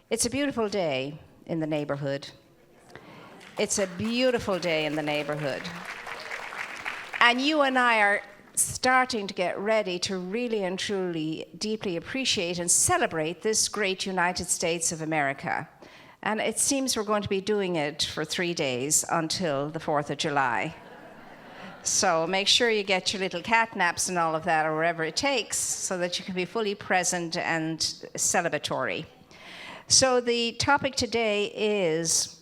It's a beautiful day in the neighborhood. It's a beautiful day in the neighborhood. And you and I are starting to get ready to really and truly deeply appreciate and celebrate this great United States of America. And it seems we're going to be doing it for 3 days until the 4th of July. So make sure you get your little cat naps and all of that, or wherever it takes, so that you can be fully present and celebratory. So the topic today is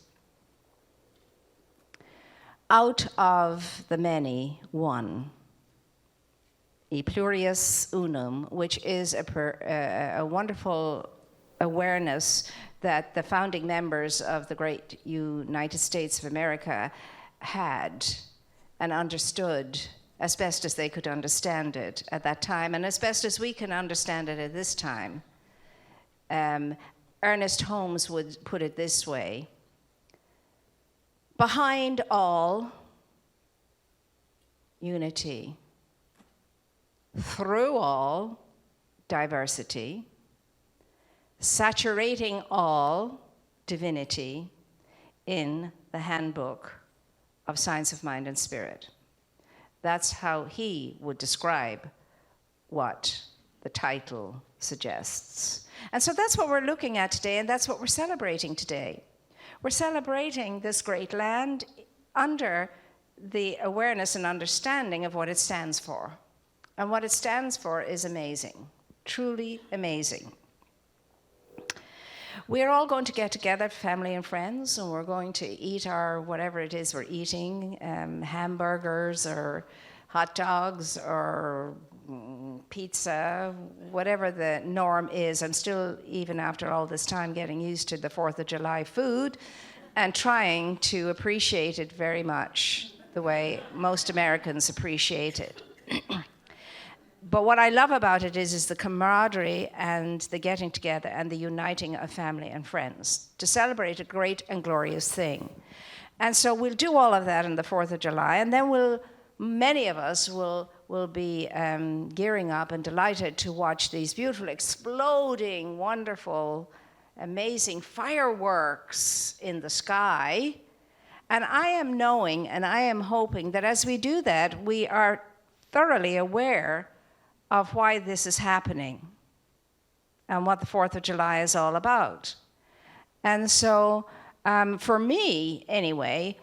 out of the many, one. E pluribus unum, which is a wonderful awareness that the founding members of the great United States of America had and understood as best as they could understand it at that time, and as best as we can understand it at this time. Ernest Holmes would put it this way: behind all, unity. Through all, diversity. Saturating all, divinity, in the handbook of Science of Mind and Spirit. That's how he would describe what the title suggests. And so that's what we're looking at today, and that's what we're celebrating today. We're celebrating this great land under the awareness and understanding of what it stands for. And what it stands for is amazing, truly amazing. We're all going to get together, family and friends, and we're going to eat our whatever it is we're eating, hamburgers or hot dogs or pizza, whatever the norm is. I'm still, even after all this time, getting used to the 4th of July food and trying to appreciate it very much the way most Americans appreciate it. But what I love about it is the camaraderie and the getting together and the uniting of family and friends to celebrate a great and glorious thing. And so we'll do all of that on the 4th of July, and then many of us will be gearing up and delighted to watch these beautiful, exploding, wonderful, amazing fireworks in the sky. And I am knowing and I am hoping that as we do that, we are thoroughly aware of why this is happening and what the 4th of July is all about. And so for me, anyway,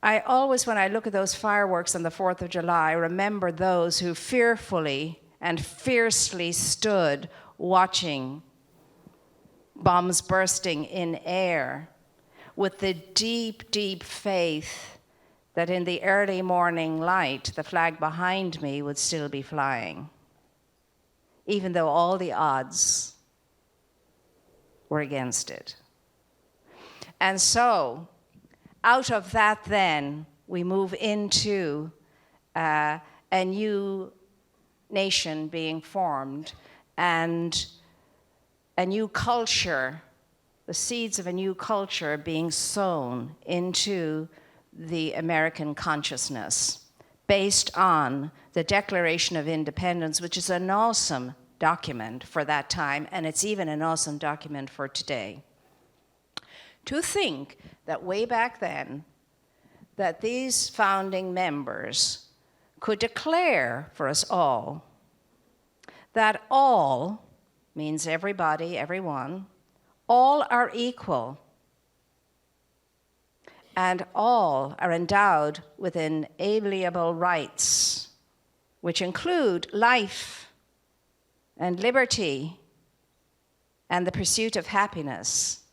I always, when I look at those fireworks on the 4th of July, remember those who fearfully and fiercely stood watching bombs bursting in air with the deep, deep faith that in the early morning light, the flag behind me would still be flying, even though all the odds were against it. And so, out of that then, we move into a new nation being formed and a new culture, the seeds of a new culture being sown into the American consciousness based on the Declaration of Independence, which is an awesome document for that time, and it's even an awesome document for today. To think that way back then, that these founding members could declare for us all that all means everybody, everyone, all are equal, and all are endowed with inalienable rights, which include life and liberty and the pursuit of happiness.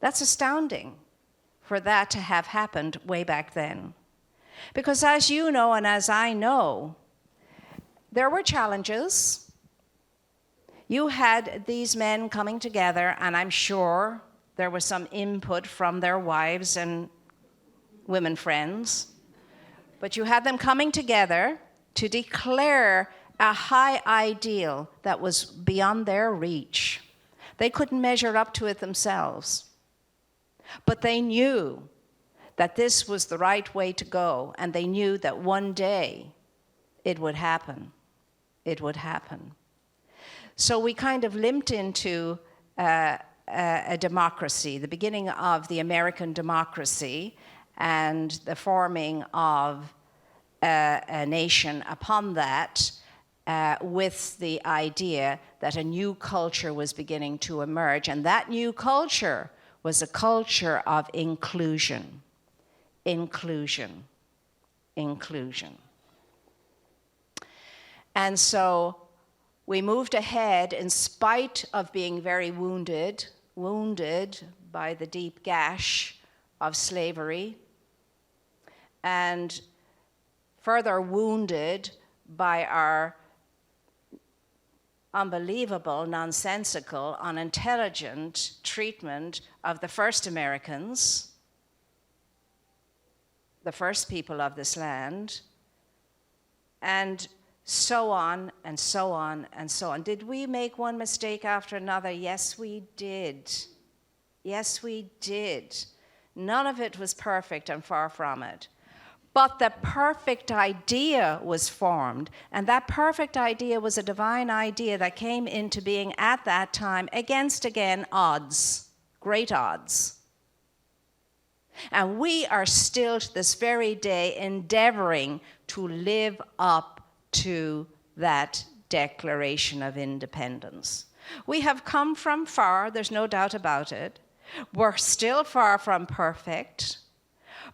That's astounding for that to have happened way back then. Because as you know and as I know, there were challenges. You had these men coming together, and I'm sure there was some input from their wives and women friends. But you had them coming together to declare a high ideal that was beyond their reach. They couldn't measure up to it themselves. But they knew that this was the right way to go, and they knew that one day it would happen. It would happen. So we kind of limped into a democracy, the beginning of the American democracy and the forming of a nation upon that, with the idea that a new culture was beginning to emerge. And that new culture was a culture of inclusion. Inclusion. Inclusion. And so we moved ahead in spite of being very wounded by the deep gash of slavery, and further wounded by our unbelievable, nonsensical, unintelligent treatment of the first Americans, the first people of this land, and so on and so on and so on. Did we make one mistake after another? Yes, we did. Yes, we did. None of it was perfect, and far from it. But the perfect idea was formed, and that perfect idea was a divine idea that came into being at that time against, again, odds, great odds. And we are still to this very day endeavoring to live up to that Declaration of Independence. We have come from far, there's no doubt about it. We're still far from perfect,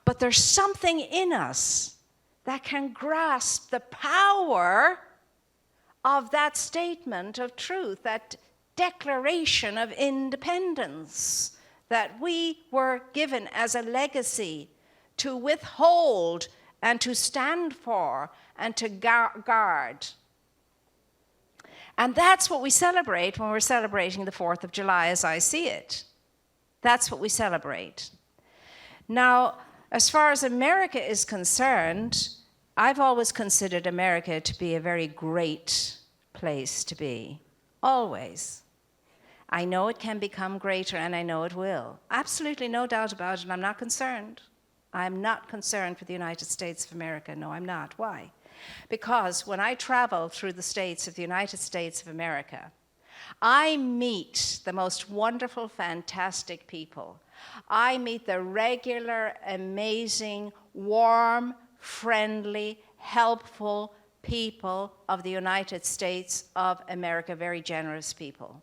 but there's something in us that can grasp the power of that statement of truth, that Declaration of Independence that we were given as a legacy to withhold and to stand for and to guard. And that's what we celebrate when we're celebrating the 4th of July, as I see it. That's what we celebrate. Now, as far as America is concerned, I've always considered America to be a very great place to be. Always. I know it can become greater, and I know it will. Absolutely no doubt about it, and I'm not concerned. I'm not concerned for the United States of America. No, I'm not. Why? Because when I travel through the states of the United States of America, I meet the most wonderful, fantastic people. I meet the regular, amazing, warm, friendly, helpful people of the United States of America, very generous people,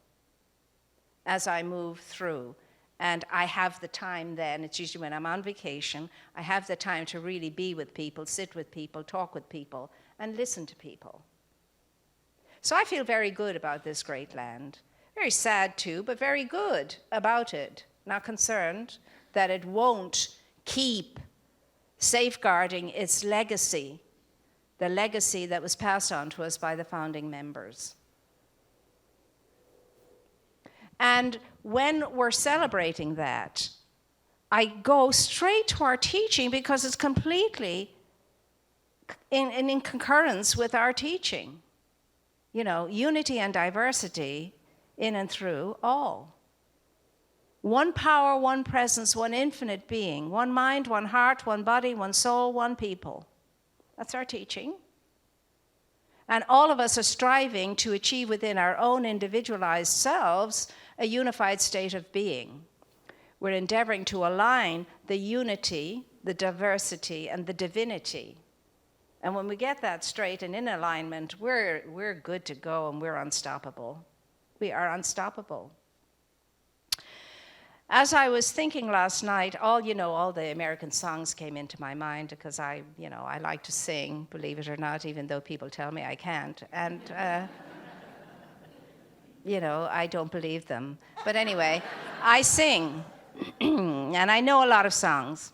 as I move through. And I have the time then, it's usually when I'm on vacation, I have the time to really be with people, sit with people, talk with people, and listen to people. So I feel very good about this great land. Very sad too, but very good about it. Not concerned that it won't keep safeguarding its legacy, the legacy that was passed on to us by the founding members. And when we're celebrating that, I go straight to our teaching because it's completely in concurrence with our teaching. You know, unity and diversity in and through all. One power, one presence, one infinite being, one mind, one heart, one body, one soul, one people. That's our teaching. And all of us are striving to achieve within our own individualized selves a unified state of being. We're endeavoring to align the unity, the diversity, and the divinity. And when we get that straight and in alignment, we're good to go and we're unstoppable. We are unstoppable. As I was thinking last night, all the American songs came into my mind because I like to sing, believe it or not, even though people tell me I can't. And, I don't believe them. But anyway, I sing, and I know a lot of songs.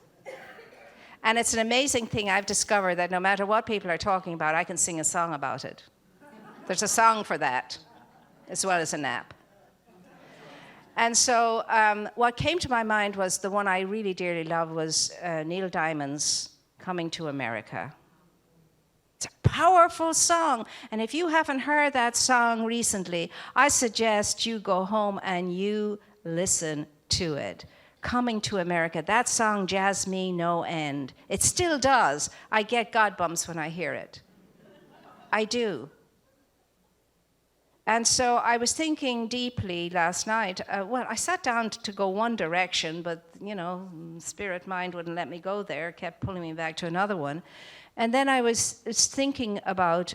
And it's an amazing thing I've discovered that no matter what people are talking about, I can sing a song about it. There's a song for that, as well as a nap. And so what came to my mind was the one I really dearly love was Neil Diamond's Coming to America. It's a powerful song. And if you haven't heard that song recently, I suggest you go home and you listen to it. Coming to America, that song jazzed me no end. It still does. I get God bumps when I hear it. I do. And so I was thinking deeply last night. Well, I sat down to go one direction, but, spirit mind wouldn't let me go there, kept pulling me back to another one. And then I was thinking about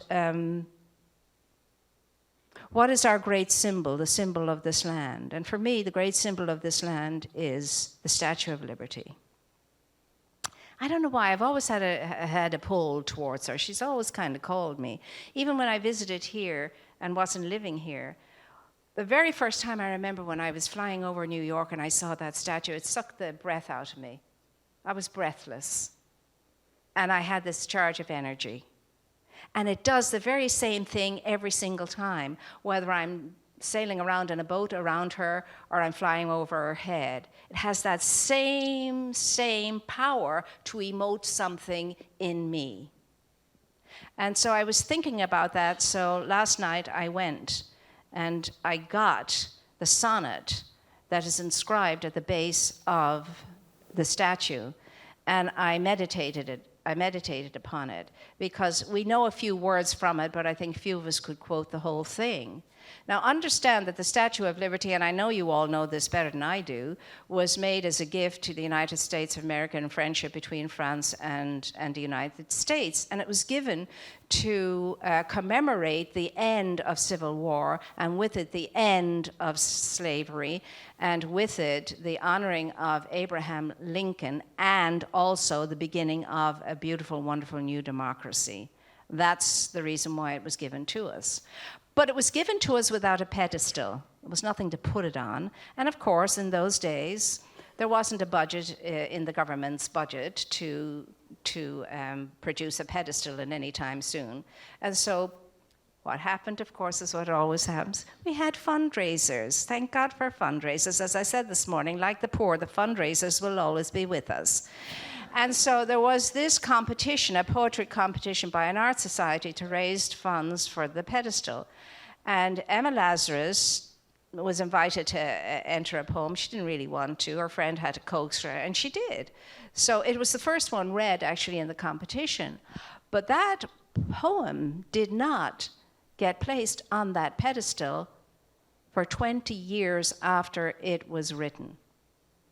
what is our great symbol, the symbol of this land? And for me, the great symbol of this land is the Statue of Liberty. I don't know why, I've always had a pull towards her. She's always kind of called me. Even when I visited here and wasn't living here, the very first time I remember when I was flying over New York and I saw that statue, it sucked the breath out of me. I was breathless. And I had this charge of energy. And it does the very same thing every single time, whether I'm sailing around in a boat around her or I'm flying over her head. It has that same power to emote something in me. And so I was thinking about that, so last night I went and I got the sonnet that is inscribed at the base of the statue, and I meditated upon it, because we know a few words from it, but I think few of us could quote the whole thing. Now, understand that the Statue of Liberty, and I know you all know this better than I do, was made as a gift to the United States of America in friendship between France and the United States. And it was given to commemorate the end of civil war, and with it the end of slavery, and with it the honoring of Abraham Lincoln, and also the beginning of a beautiful, wonderful new democracy. That's the reason why it was given to us. But it was given to us without a pedestal. There was nothing to put it on. And of course, in those days, there wasn't a budget in the government's budget to produce a pedestal in any time soon. And so what happened, of course, is what always happens. We had fundraisers. Thank God for fundraisers. As I said this morning, like the poor, the fundraisers will always be with us. And so there was this competition, a poetry competition by an art society to raise funds for the pedestal. And Emma Lazarus was invited to enter a poem. She didn't really want to. Her friend had to coax her, and she did. So it was the first one read, actually, in the competition. But that poem did not get placed on that pedestal for 20 years after it was written.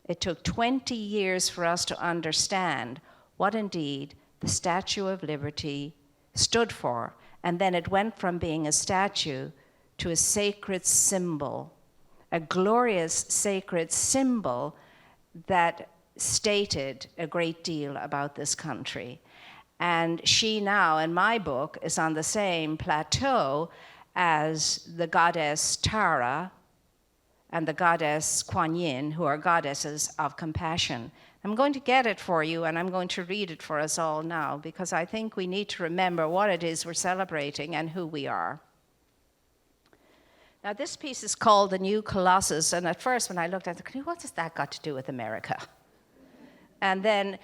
It took 20 years for us to understand what indeed the Statue of Liberty stood for. And then it went from being a statue to a sacred symbol, a glorious sacred symbol that stated a great deal about this country. And she now, in my book, is on the same plateau as the goddess Tara and the goddess Kuan Yin, who are goddesses of compassion. I'm going to get it for you, and I'm going to read it for us all now, because I think we need to remember what it is we're celebrating and who we are. Now, this piece is called The New Colossus, and at first when I looked at it, what has that got to do with America? And then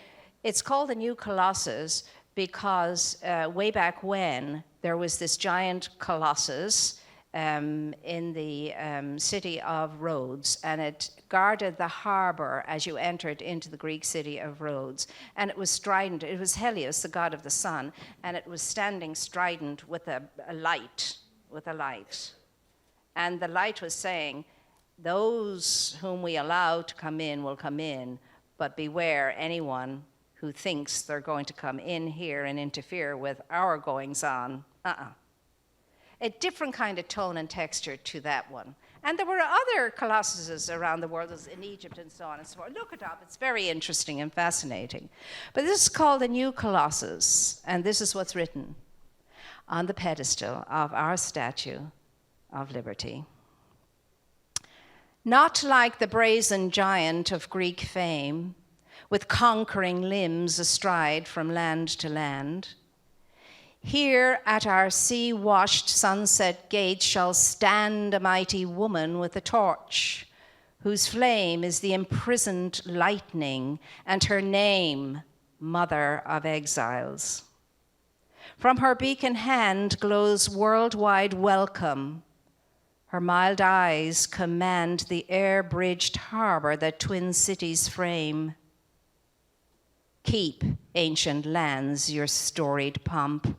it's called The New Colossus because way back when, there was this giant Colossus in the city of Rhodes, and it guarded the harbor as you entered into the Greek city of Rhodes. And it was strident. It was Helios, the god of the sun, and it was standing strident with a light. And the light was saying, those whom we allow to come in will come in, but beware anyone who thinks they're going to come in here and interfere with our goings-on. A different kind of tone and texture to that one. And there were other colossuses around the world, in Egypt and so on and so forth. Look it up, it's very interesting and fascinating. But this is called the New Colossus, and this is what's written on the pedestal of our Statue of Liberty. Not like the brazen giant of Greek fame, with conquering limbs astride from land to land, here at our sea-washed sunset gate shall stand a mighty woman with a torch, whose flame is the imprisoned lightning, and her name, Mother of Exiles. From her beacon hand glows worldwide welcome. Her mild eyes command the air-bridged harbor that twin cities frame. Keep, ancient lands, your storied pomp,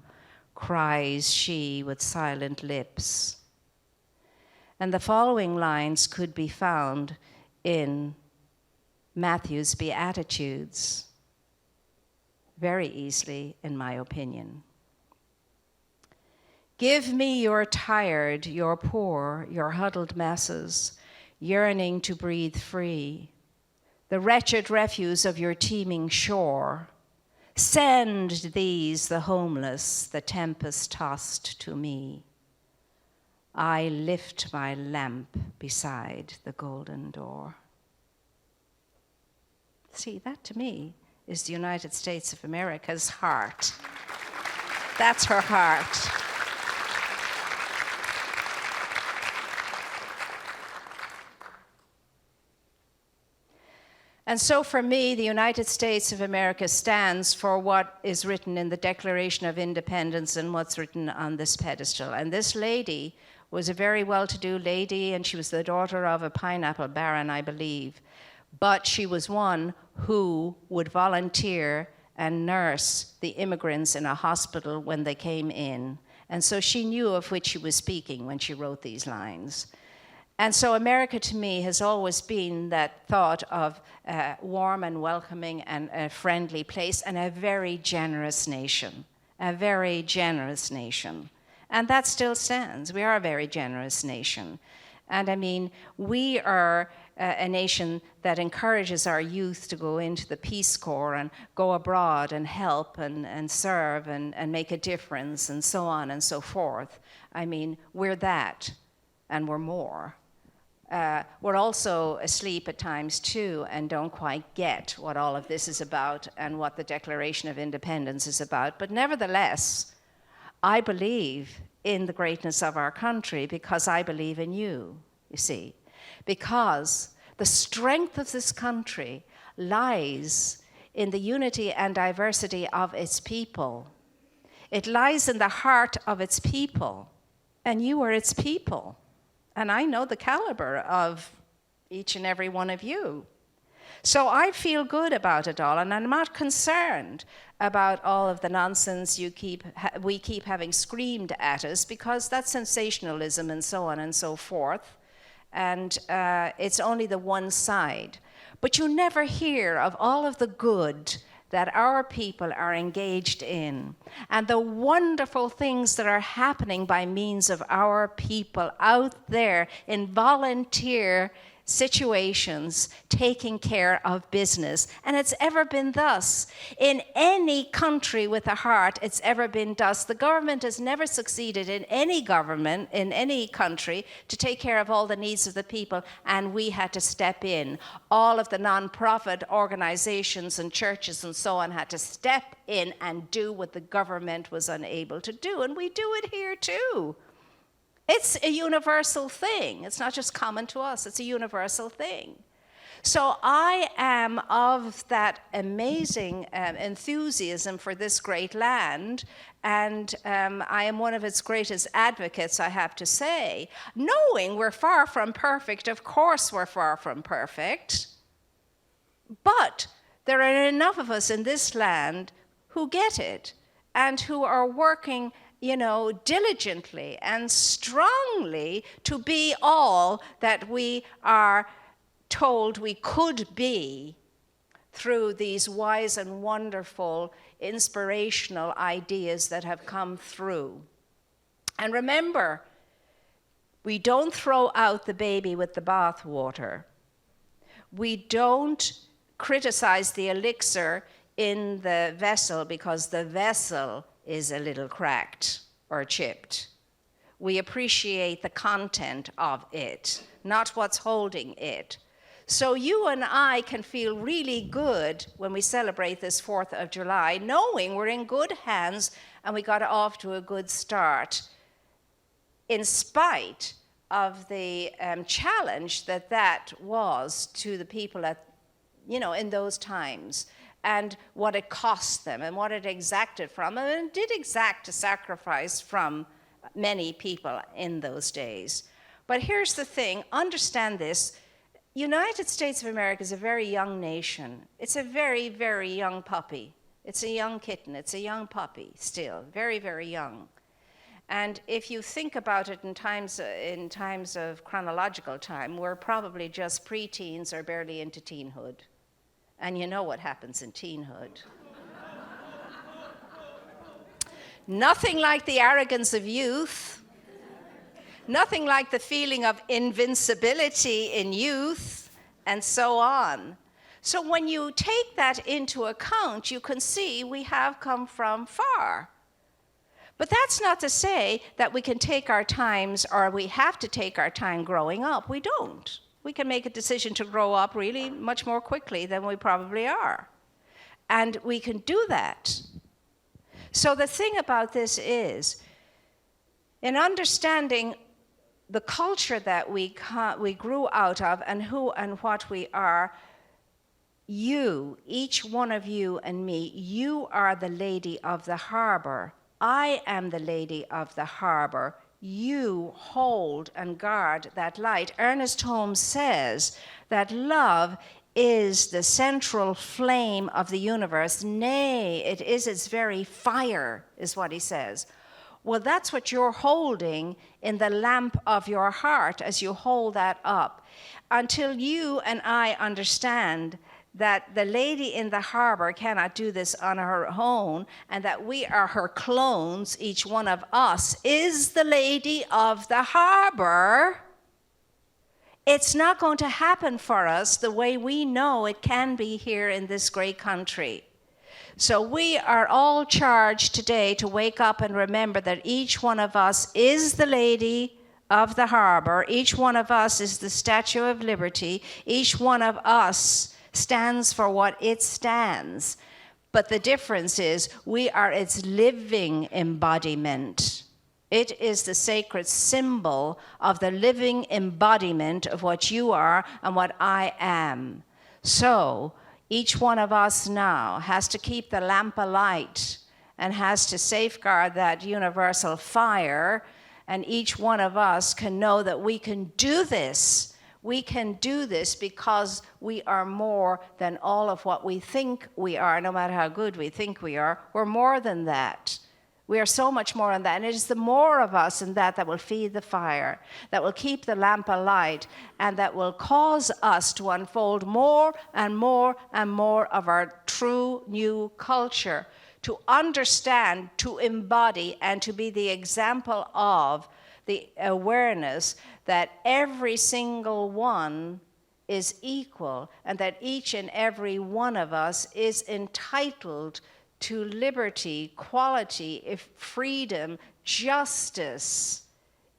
cries she with silent lips. And the following lines could be found in Matthew's Beatitudes very easily, in my opinion. Give me your tired, your poor, your huddled masses, yearning to breathe free, the wretched refuse of your teeming shore. Send these, the homeless, the tempest-tossed, to me. I lift my lamp beside the golden door. See, that to me is the United States of America's heart. That's her heart. And so for me, the United States of America stands for what is written in the Declaration of Independence and what's written on this pedestal. And this lady was a very well-to-do lady, and she was the daughter of a pineapple baron, I believe. But she was one who would volunteer and nurse the immigrants in a hospital when they came in. And so she knew of which she was speaking when she wrote these lines. And so America to me has always been that thought of a warm and welcoming and a friendly place and a very generous nation, a very generous nation. And that still stands. We are a very generous nation. And I mean, we are a nation that encourages our youth to go into the Peace Corps and go abroad and help and serve and make a difference and so on and so forth. I mean, we're that, and we're more. We're also asleep at times too and don't quite get what all of this is about and what the Declaration of Independence is about. But nevertheless, I believe in the greatness of our country because I believe in you see. Because the strength of this country lies in the unity and diversity of its people. It lies in the heart of its people, and you are its people. And I know the caliber of each and every one of you. So I feel good about it all, and I'm not concerned about all of the nonsense we keep having screamed at us, because that's sensationalism and so on and so forth. And it's only the one side. But you never hear of all of the good that our people are engaged in, and the wonderful things that are happening by means of our people out there in volunteer situations taking care of business. And it's ever been thus. In any country with a heart, it's ever been thus. The government has never succeeded in any government, in any country, to take care of all the needs of the people, and we had to step in. All of the non-profit organizations and churches and so on had to step in and do what the government was unable to do, and we do it here too. It's a universal thing. It's not just common to us. It's a universal thing. So I am of that amazing enthusiasm for this great land, and I am one of its greatest advocates, I have to say, knowing we're far from perfect. Of course we're far from perfect. But there are enough of us in this land who get it and who are working diligently and strongly to be all that we are told we could be through these wise and wonderful inspirational ideas that have come through. And remember, we don't throw out the baby with the bathwater. We don't criticize the elixir in the vessel because the vessel is a little cracked or chipped. We appreciate the content of it, not what's holding it. So you and I can feel really good when we celebrate this 4th of July, knowing we're in good hands and we got off to a good start, in spite of the challenge that was to the people in those times, and what it cost them and what it exacted from them, and it did exact a sacrifice from many people in those days. But here's the thing, understand this, United States of America is a very young nation. It's a very, very young puppy. It's a young kitten, it's a young puppy still, very, very young. And if you think about it in times of chronological time, we're probably just preteens or barely into teenhood. And you know what happens in teenhood. Nothing like the arrogance of youth. Nothing like the feeling of invincibility in youth, and so on. So when you take that into account, you can see we have come from far. But that's not to say that we can take our times, or we have to take our time growing up. We don't. We can make a decision to grow up really much more quickly than we probably are. And we can do that. So the thing about this is, in understanding the culture that we grew out of and who and what we are, you, each one of you and me, you are the lady of the harbor. I am the lady of the harbor. You hold and guard that light. Ernest Holmes says that love is the central flame of the universe. Nay, it is its very fire, is what he says. Well, that's what you're holding in the lamp of your heart as you hold that up. Until you and I understand that the lady in the harbor cannot do this on her own, and that we are her clones, each one of us is the lady of the harbor, it's not going to happen for us the way we know it can be here in this great country. So we are all charged today to wake up and remember that each one of us is the lady of the harbor. Each one of us is the Statue of Liberty. Each one of us stands for what it stands. But the difference is we are its living embodiment. It is the sacred symbol of the living embodiment of what you are and what I am. So each one of us now has to keep the lamp alight and has to safeguard that universal fire, and each one of us can know that we can do this. We can do this because we are more than all of what we think we are, no matter how good we think we are. We're more than that. We are so much more than that. And it is the more of us in that will feed the fire, that will keep the lamp alight, and that will cause us to unfold more and more and more of our true new culture, to understand, to embody, and to be the example of the awareness that every single one is equal, and that each and every one of us is entitled to liberty, quality, freedom, justice,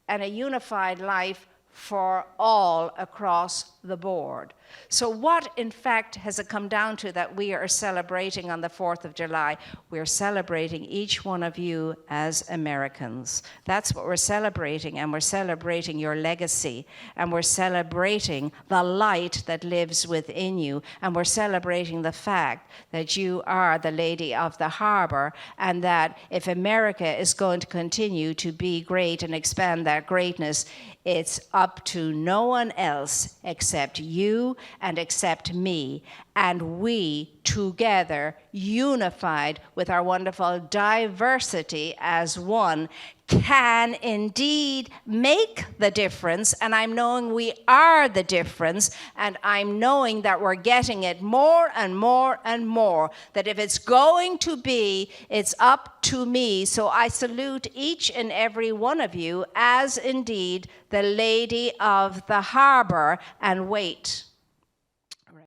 and a unified life for all across the board. So what, in fact, has it come down to that we are celebrating on the 4th of July? We're celebrating each one of you as Americans. That's what we're celebrating, and we're celebrating your legacy, and we're celebrating the light that lives within you, and we're celebrating the fact that you are the lady of the harbor, and that if America is going to continue to be great and expand that greatness, it's up to no one else except you and except me. And we together, unified with our wonderful diversity as one, can indeed make the difference. And I'm knowing we are the difference. And I'm knowing that we're getting it more and more and more. That if it's going to be, it's up to me. So I salute each and every one of you as indeed the lady of the harbor, and wait.